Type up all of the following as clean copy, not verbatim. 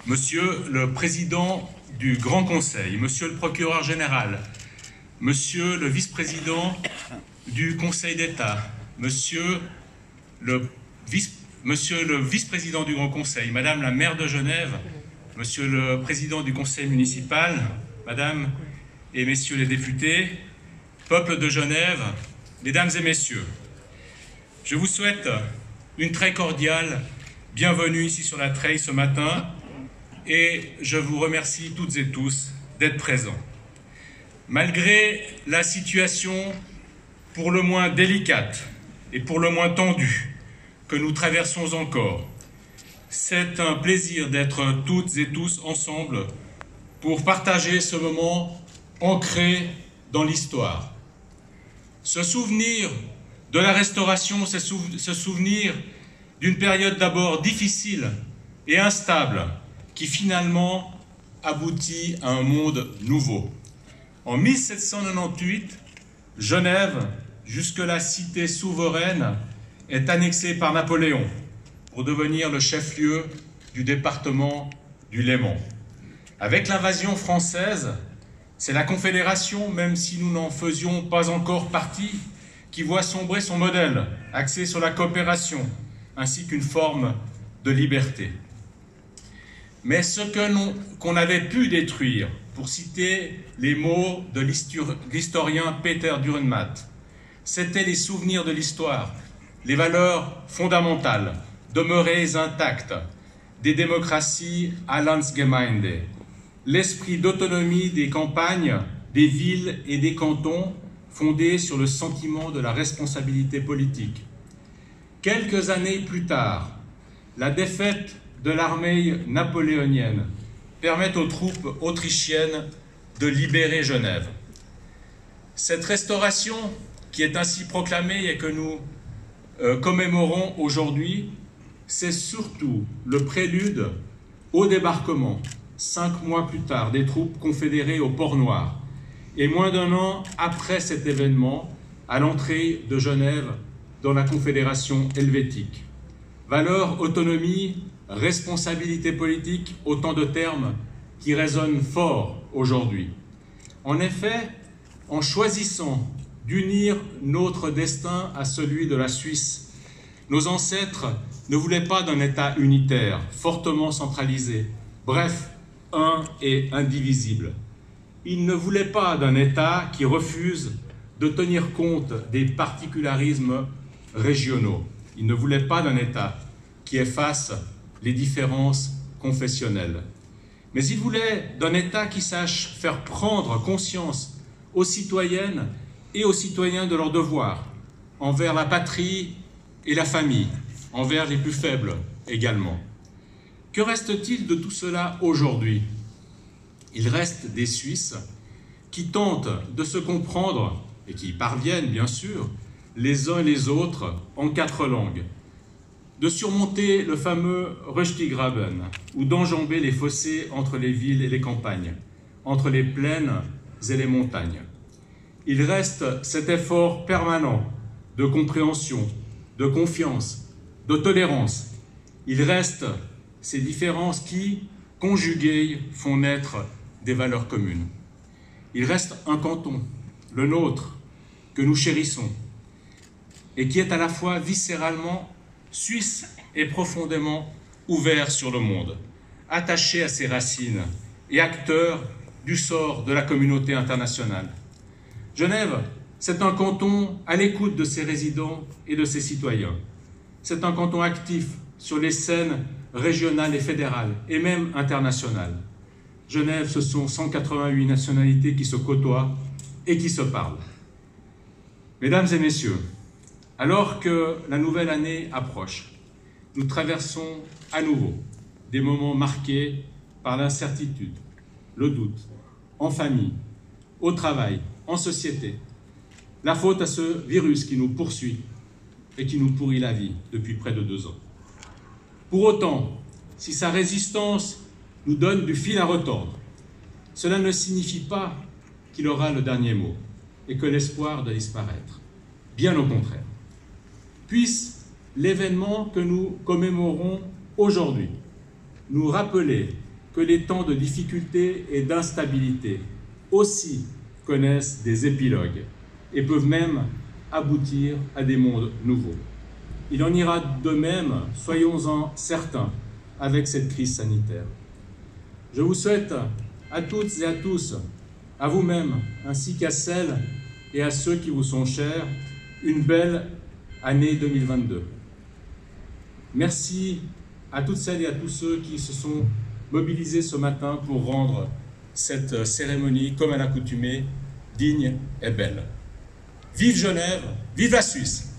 Monsieur le Président du Grand Conseil, Monsieur le Procureur général, Monsieur le Vice-président du Conseil d'État, Monsieur le Vice-président du Grand Conseil, Madame la maire de Genève, Monsieur le Président du Conseil municipal, Madame et Messieurs les députés, peuple de Genève, Mesdames et Messieurs, je vous souhaite une très cordiale bienvenue ici sur la Treille ce matin et je vous remercie toutes et tous d'être présents. Malgré la situation pour le moins délicate et pour le moins tendue que nous traversons encore, c'est un plaisir d'être toutes et tous ensemble pour partager ce moment ancré dans l'histoire. Se souvenir de la Restauration, c'est se souvenir d'une période d'abord difficile et instable qui finalement aboutit à un monde nouveau. En 1798, Genève, jusque-là cité souveraine, est annexée par Napoléon pour devenir le chef-lieu du département du Léman. Avec l'invasion française, c'est la Confédération, même si nous n'en faisions pas encore partie, qui voit sombrer son modèle, axé sur la coopération, ainsi qu'une forme de liberté. Mais ce qu'on avait pu détruire, pour citer les mots de l'historien Peter Dürrenmatt, c'étaient les souvenirs de l'histoire, les valeurs fondamentales, demeurées intactes, des démocraties à Landsgemeinde, l'esprit d'autonomie des campagnes, des villes et des cantons, fondé sur le sentiment de la responsabilité politique. Quelques années plus tard, la défaite de l'armée napoléonienne permet aux troupes autrichiennes de libérer Genève. Cette restauration, qui est ainsi proclamée et que nous commémorons aujourd'hui, c'est surtout le prélude au débarquement, 5 mois plus tard, des troupes confédérées au Port-Noir, et moins d'un an après cet événement, à l'entrée de Genève dans la Confédération helvétique. Valeur, autonomie, responsabilité politique, autant de termes qui résonnent fort aujourd'hui. En effet, en choisissant d'unir notre destin à celui de la Suisse, nos ancêtres ne voulaient pas d'un État unitaire, fortement centralisé, bref, un et indivisible. Ils ne voulaient pas d'un État qui refuse de tenir compte des particularismes régionaux. Ils ne voulaient pas d'un État qui efface les différences confessionnelles. Mais ils voulaient d'un État qui sache faire prendre conscience aux citoyennes et aux citoyens de leurs devoirs envers la patrie et la famille, envers les plus faibles également. Que reste-t-il de tout cela aujourd'hui ? Il reste des Suisses qui tentent de se comprendre, et qui y parviennent bien sûr, les uns et les autres en 4 langues, de surmonter le fameux Röstigraben, ou d'enjamber les fossés entre les villes et les campagnes, entre les plaines et les montagnes. Il reste cet effort permanent de compréhension, de confiance, de tolérance. Il reste ces différences qui, conjuguées, font naître des valeurs communes. Il reste un canton, le nôtre, que nous chérissons, et qui est à la fois viscéralement suisse et profondément ouvert sur le monde, attaché à ses racines et acteur du sort de la communauté internationale. Genève, c'est un canton à l'écoute de ses résidents et de ses citoyens. C'est un canton actif sur les scènes régionales et fédérales, et même internationales. Genève, ce sont 188 nationalités qui se côtoient et qui se parlent. Mesdames et messieurs, alors que la nouvelle année approche, nous traversons à nouveau des moments marqués par l'incertitude, le doute, en famille, au travail, en société. La faute à ce virus qui nous poursuit et qui nous pourrit la vie depuis près de 2 ans. Pour autant, si sa résistance nous donne du fil à retordre, cela ne signifie pas qu'il aura le dernier mot et que l'espoir doit disparaître. Bien au contraire. Puisse l'événement que nous commémorons aujourd'hui nous rappeler que les temps de difficulté et d'instabilité aussi connaissent des épilogues et peuvent même aboutir à des mondes nouveaux. Il en ira de même, soyons-en certains, avec cette crise sanitaire. Je vous souhaite à toutes et à tous, à vous-même, ainsi qu'à celles et à ceux qui vous sont chers, une belle année 2022. Merci à toutes celles et à tous ceux qui se sont mobilisés ce matin pour rendre cette cérémonie, comme à l'accoutumée, digne et belle. Vive Genève, vive la Suisse!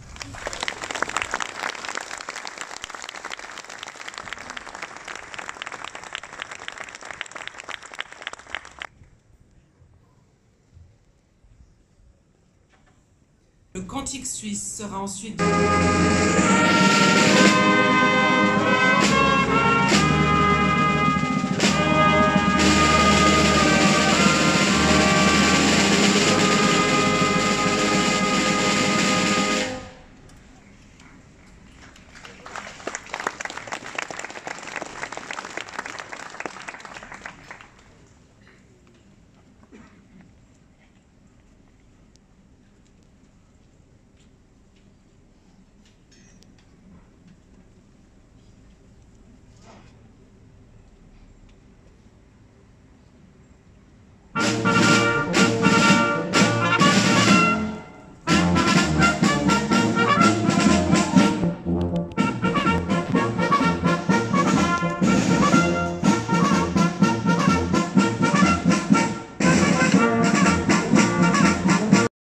Le cantique suisse sera ensuite...